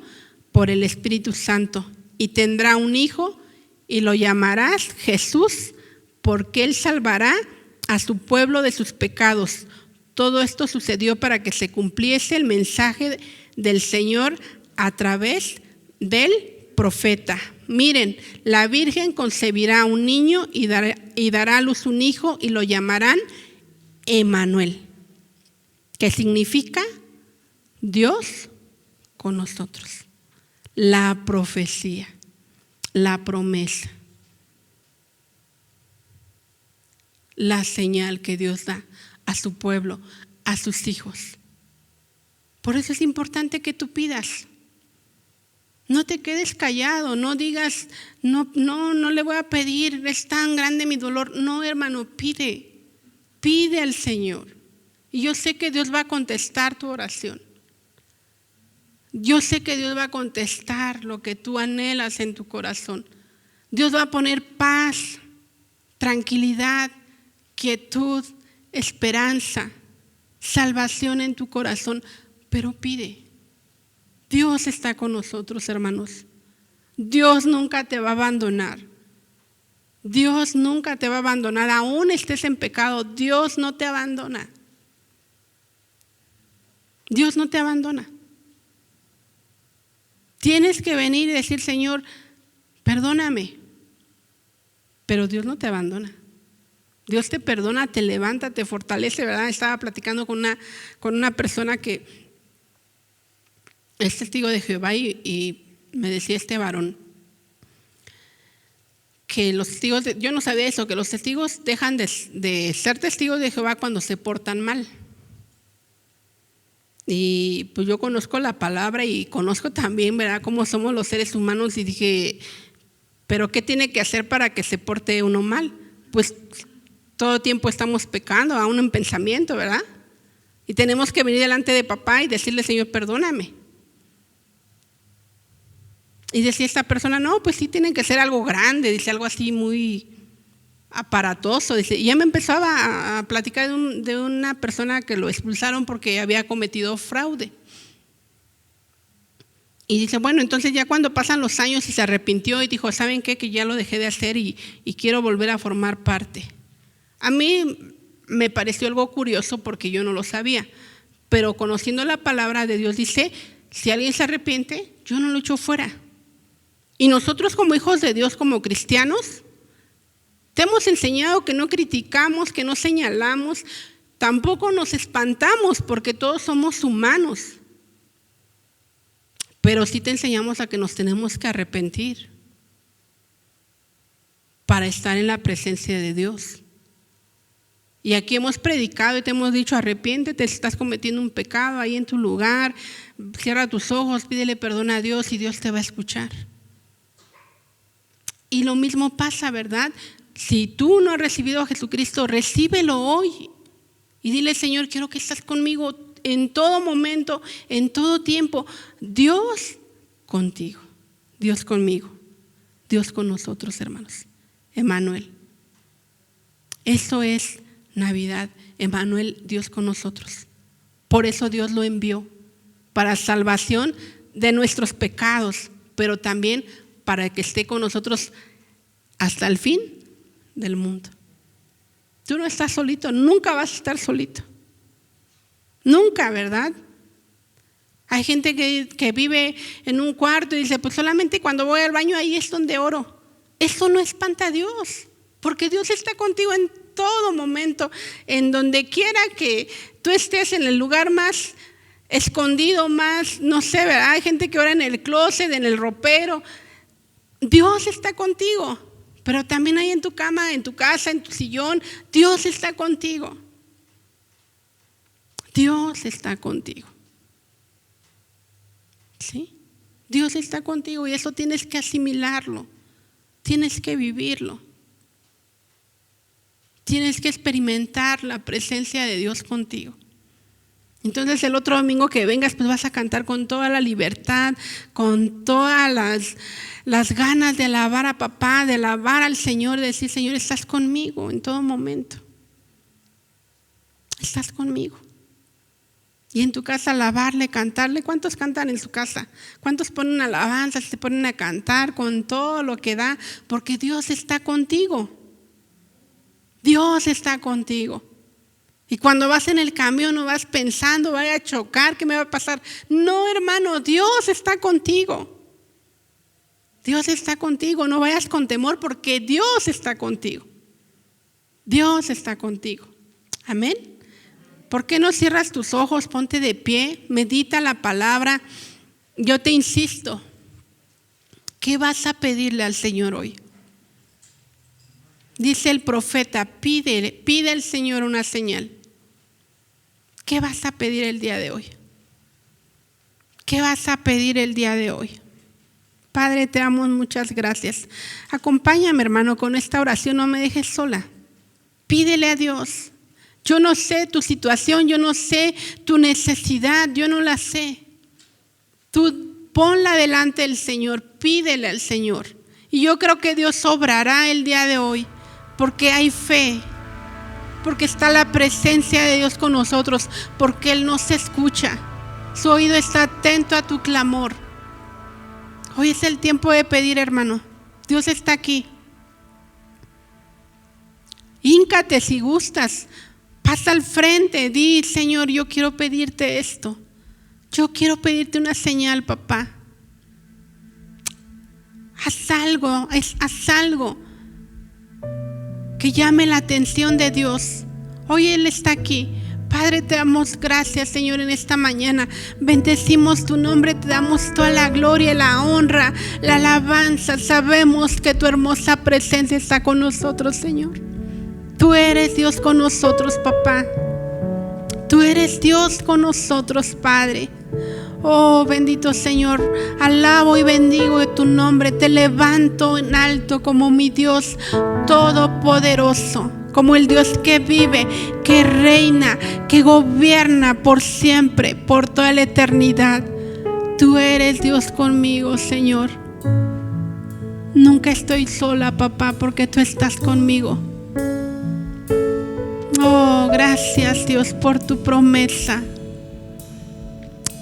por el Espíritu Santo y tendrá un hijo y lo llamarás Jesús, porque él salvará a su pueblo de sus pecados. Todo esto sucedió para que se cumpliese el mensaje del Señor a través del profeta. Miren, la Virgen concebirá un niño y dará a luz un hijo y lo llamarán Emmanuel, que significa Dios con nosotros. La profecía, la promesa, la señal que Dios da a su pueblo, a sus hijos. Por eso es importante que tú pidas. No te quedes callado, no digas, no le voy a pedir, es tan grande mi dolor. No, hermano, pide al Señor. Y yo sé que Dios va a contestar tu oración. Yo sé que Dios va a contestar lo que tú anhelas en tu corazón. Dios va a poner paz, tranquilidad, quietud, esperanza, salvación en tu corazón. Pero pide. Dios está con nosotros, hermanos. Dios nunca te va a abandonar. Dios nunca te va a abandonar. Aún estés en pecado, Dios no te abandona. Dios no te abandona. Tienes que venir y decir, Señor, perdóname. Pero Dios no te abandona. Dios te perdona, te levanta, te fortalece, ¿verdad? Estaba platicando con una persona que es testigo de Jehová y me decía este varón que los testigos, yo no sabía eso, que los testigos dejan de ser testigos de Jehová cuando se portan mal. Y pues yo conozco la palabra y conozco también, ¿verdad?, cómo somos los seres humanos, y dije, ¿pero qué tiene que hacer para que se porte uno mal? Pues todo tiempo estamos pecando, aún en pensamiento, ¿verdad? Y tenemos que venir delante de papá y decirle, Señor, perdóname. Y decía esta persona, no, pues sí tiene que ser algo grande, dice algo así muy, aparatoso. Dice, y ya me empezaba a platicar de una persona que lo expulsaron porque había cometido fraude. Y dice, bueno, entonces ya cuando pasan los años y se arrepintió y dijo, ¿saben qué? Que ya lo dejé de hacer y quiero volver a formar parte. A mí me pareció algo curioso porque yo no lo sabía, pero conociendo la palabra de Dios dice, si alguien se arrepiente, yo no lo echo fuera. Y nosotros como hijos de Dios, como cristianos, te hemos enseñado que no criticamos, que no señalamos, tampoco nos espantamos porque todos somos humanos. Pero sí te enseñamos a que nos tenemos que arrepentir para estar en la presencia de Dios. Y aquí hemos predicado y te hemos dicho, arrepiéntete si estás cometiendo un pecado ahí en tu lugar, cierra tus ojos, pídele perdón a Dios y Dios te va a escuchar. Y lo mismo pasa, ¿verdad? Si tú no has recibido a Jesucristo, recíbelo hoy y dile, Señor, quiero que estés conmigo en todo momento, en todo tiempo. Dios contigo, Dios conmigo, Dios con nosotros, hermanos. Emmanuel. Eso es Navidad, Emmanuel, Dios con nosotros. Por eso Dios lo envió, para salvación de nuestros pecados, pero también para que esté con nosotros hasta el fin del mundo. Tú no estás solito, nunca vas a estar solito. Nunca, ¿verdad? Hay gente que vive en un cuarto y dice, pues solamente cuando voy al baño ahí es donde oro. Eso no espanta a Dios, porque Dios está contigo en todo momento, en donde quiera que tú estés, en el lugar más escondido, más, no sé, ¿verdad? Hay gente que ora en el closet, en el ropero. Dios está contigo, pero también hay en tu cama, en tu casa, en tu sillón. Dios está contigo. Dios está contigo. ¿Sí? Dios está contigo y eso tienes que asimilarlo. Tienes que vivirlo. Tienes que experimentar la presencia de Dios contigo. Entonces el otro domingo que vengas, pues vas a cantar con toda la libertad, con todas las ganas de alabar a papá, de alabar al Señor, de decir, Señor, estás conmigo en todo momento. Estás conmigo. Y en tu casa alabarle, cantarle. ¿Cuántos cantan en su casa? ¿Cuántos ponen alabanzas, se ponen a cantar con todo lo que da? Porque Dios está contigo. Dios está contigo. Y cuando vas en el camión no vas pensando, voy a chocar, ¿qué me va a pasar? No, hermano, Dios está contigo. Dios está contigo, no vayas con temor porque Dios está contigo. Dios está contigo. Amén. ¿Por qué no cierras tus ojos? Ponte de pie, medita la palabra. Yo te insisto, ¿qué vas a pedirle al Señor hoy? Dice el profeta, pide al Señor una señal. ¿Qué vas a pedir el día de hoy? ¿Qué vas a pedir el día de hoy? Padre, te damos muchas gracias. Acompáñame, hermano, con esta oración, no me dejes sola. Pídele a Dios. Yo no sé tu situación, yo no sé tu necesidad, yo no la sé. Tú ponla delante del Señor, pídele al Señor. Y yo creo que Dios obrará el día de hoy, porque hay fe, porque está la presencia de Dios con nosotros, porque Él nos escucha. Su oído está atento a tu clamor. Hoy es el tiempo de pedir, hermano. Dios está aquí. Híncate si gustas. Pasa al frente, di, Señor, yo quiero pedirte esto. Yo quiero pedirte una señal, papá. Haz algo que llame la atención de Dios. Hoy Él está aquí. Padre, te damos gracias, Señor, en esta mañana. Bendecimos tu nombre, te damos toda la gloria, la honra, la alabanza. Sabemos que tu hermosa presencia está con nosotros, Señor. Tú eres Dios con nosotros, papá. Tú eres Dios con nosotros, Padre. Oh, bendito Señor, alabo y bendigo tu nombre. Te levanto en alto como mi Dios todopoderoso, como el Dios que vive, que reina, que gobierna por siempre, por toda la eternidad. Tú eres Dios conmigo, Señor. Nunca estoy sola, papá, porque tú estás conmigo. Oh, gracias, Dios, por tu promesa.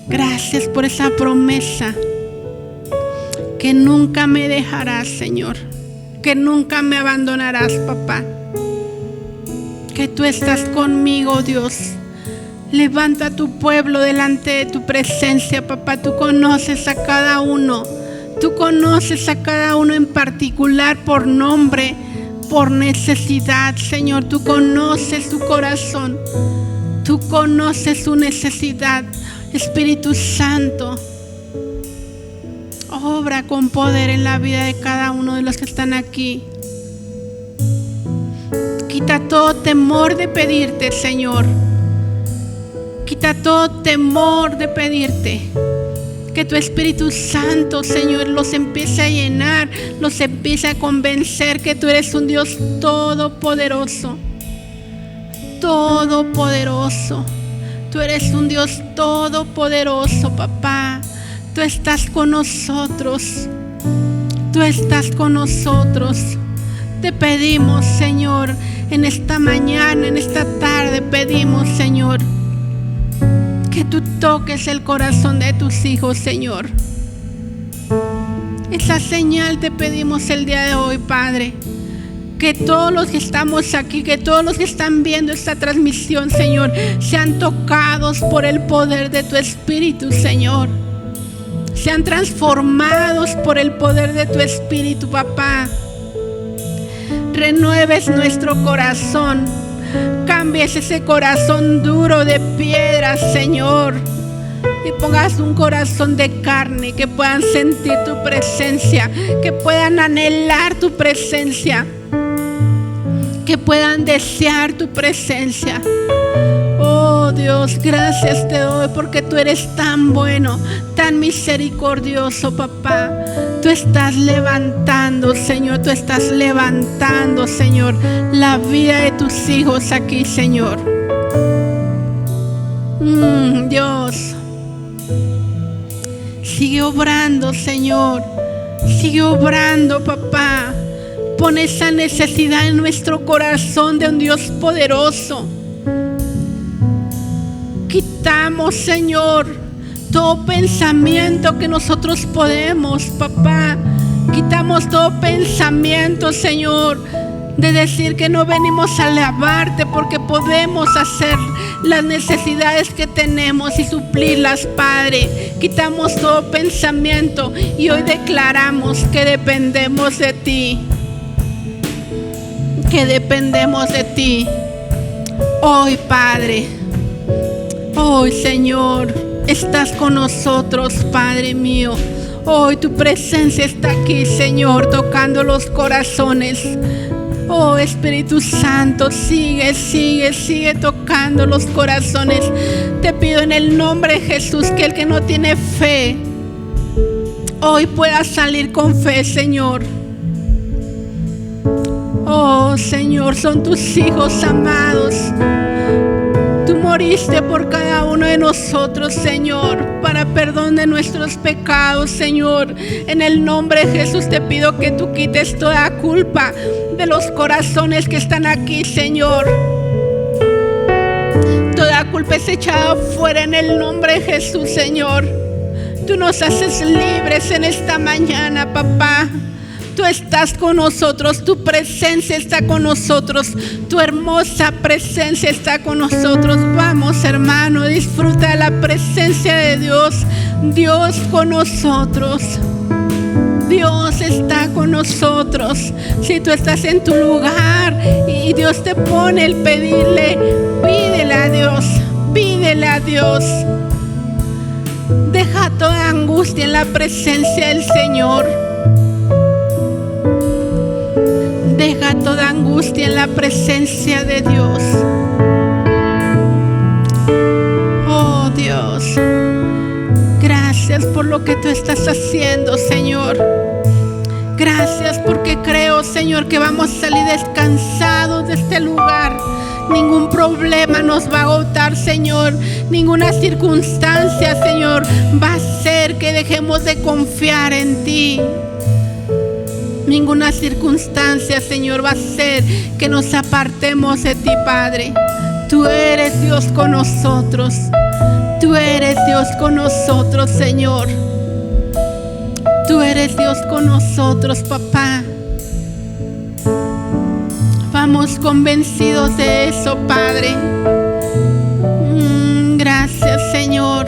Gracias por esa promesa que nunca me dejarás, Señor, que nunca me abandonarás, papá, que tú estás conmigo, Dios. Levanta a tu pueblo delante de tu presencia, papá. Tú conoces a cada uno, tú conoces a cada uno en particular por nombre, por necesidad, Señor. Tú conoces su corazón, tú conoces su necesidad. Espíritu Santo, obra con poder en la vida de cada uno de los que están aquí. Quita todo temor de pedirte, Señor. Quita todo temor de pedirte. Que tu Espíritu Santo, Señor, los empiece a llenar, los empiece a convencer que tú eres un Dios todopoderoso. Todopoderoso. Tú eres un Dios todopoderoso, papá. Tú estás con nosotros. Tú estás con nosotros. Te pedimos, Señor, en esta mañana, en esta tarde, pedimos, Señor, que tú toques el corazón de tus hijos, Señor. Esa señal te pedimos el día de hoy, Padre. Que todos los que estamos aquí, que todos los que están viendo esta transmisión, Señor, sean tocados por el poder de tu Espíritu, Señor. Sean transformados por el poder de tu Espíritu, papá. Renueves nuestro corazón. Cambies ese corazón duro de piedra, Señor, y pongas un corazón de carne, que puedan sentir tu presencia, que puedan anhelar tu presencia, que puedan desear tu presencia. Oh Dios, gracias te doy porque tú eres tan bueno, tan misericordioso, papá. Tú estás levantando, Señor, tú estás levantando, Señor, la vida de tus hijos aquí, Señor. Dios, sigue obrando, Señor, sigue obrando, papá. Pon esa necesidad en nuestro corazón de un Dios poderoso. Quitamos, Señor, todo pensamiento que nosotros podemos, papá. Quitamos todo pensamiento, Señor, de decir que no venimos a alabarte porque podemos hacer las necesidades que tenemos y suplirlas, Padre. Quitamos todo pensamiento y hoy declaramos que dependemos de ti. Que dependemos de ti. Hoy, Padre, hoy, Señor, estás con nosotros, Padre mío. Hoy tu presencia está aquí, Señor, tocando los corazones. Oh, Espíritu Santo, sigue tocando los corazones. Te pido en el nombre de Jesús que el que no tiene fe hoy pueda salir con fe, Señor. Oh, Señor, son tus hijos amados. Tú moriste por cada uno de nosotros, Señor, para perdón de nuestros pecados, Señor. En el nombre de Jesús te pido que tú quites toda culpa de los corazones que están aquí, Señor. Toda culpa es echada fuera en el nombre de Jesús, Señor. Tú nos haces libres en esta mañana, papá. Tú estás con nosotros, tu presencia está con nosotros, tu hermosa presencia está con nosotros. Vamos, hermano, disfruta la presencia de Dios. Dios con nosotros. Dios está con nosotros. Si tú estás en tu lugar y Dios te pone el pedirle, pídele a Dios, pídele a Dios. Deja toda angustia en la presencia del Señor. Deja toda angustia en la presencia de Dios. Oh Dios, gracias por lo que tú estás haciendo, Señor. Gracias porque creo, Señor, que vamos a salir descansados de este lugar. Ningún problema nos va a agotar, Señor. Ninguna circunstancia, Señor, va a hacer que dejemos de confiar en ti. Ninguna circunstancia, Señor, va a hacer que nos apartemos de ti, Padre. Tú eres Dios con nosotros. Tú eres Dios con nosotros, Señor. Tú eres Dios con nosotros, papá. Vamos convencidos de eso, Padre. Gracias, Señor.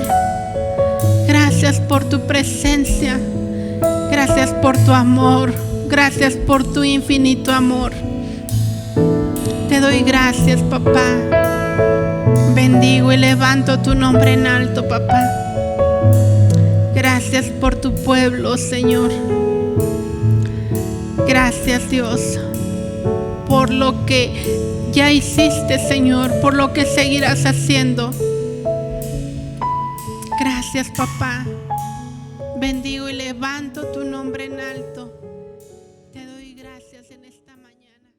Gracias por tu presencia. Gracias por tu amor. Gracias por tu infinito amor. Te doy gracias, papá. Bendigo y levanto tu nombre en alto, papá. Gracias por tu pueblo, Señor. Gracias, Dios, por lo que ya hiciste, Señor, por lo que seguirás haciendo. Gracias, papá. Bendigo y levanto tu nombre en alto. Te doy gracias en esta mañana.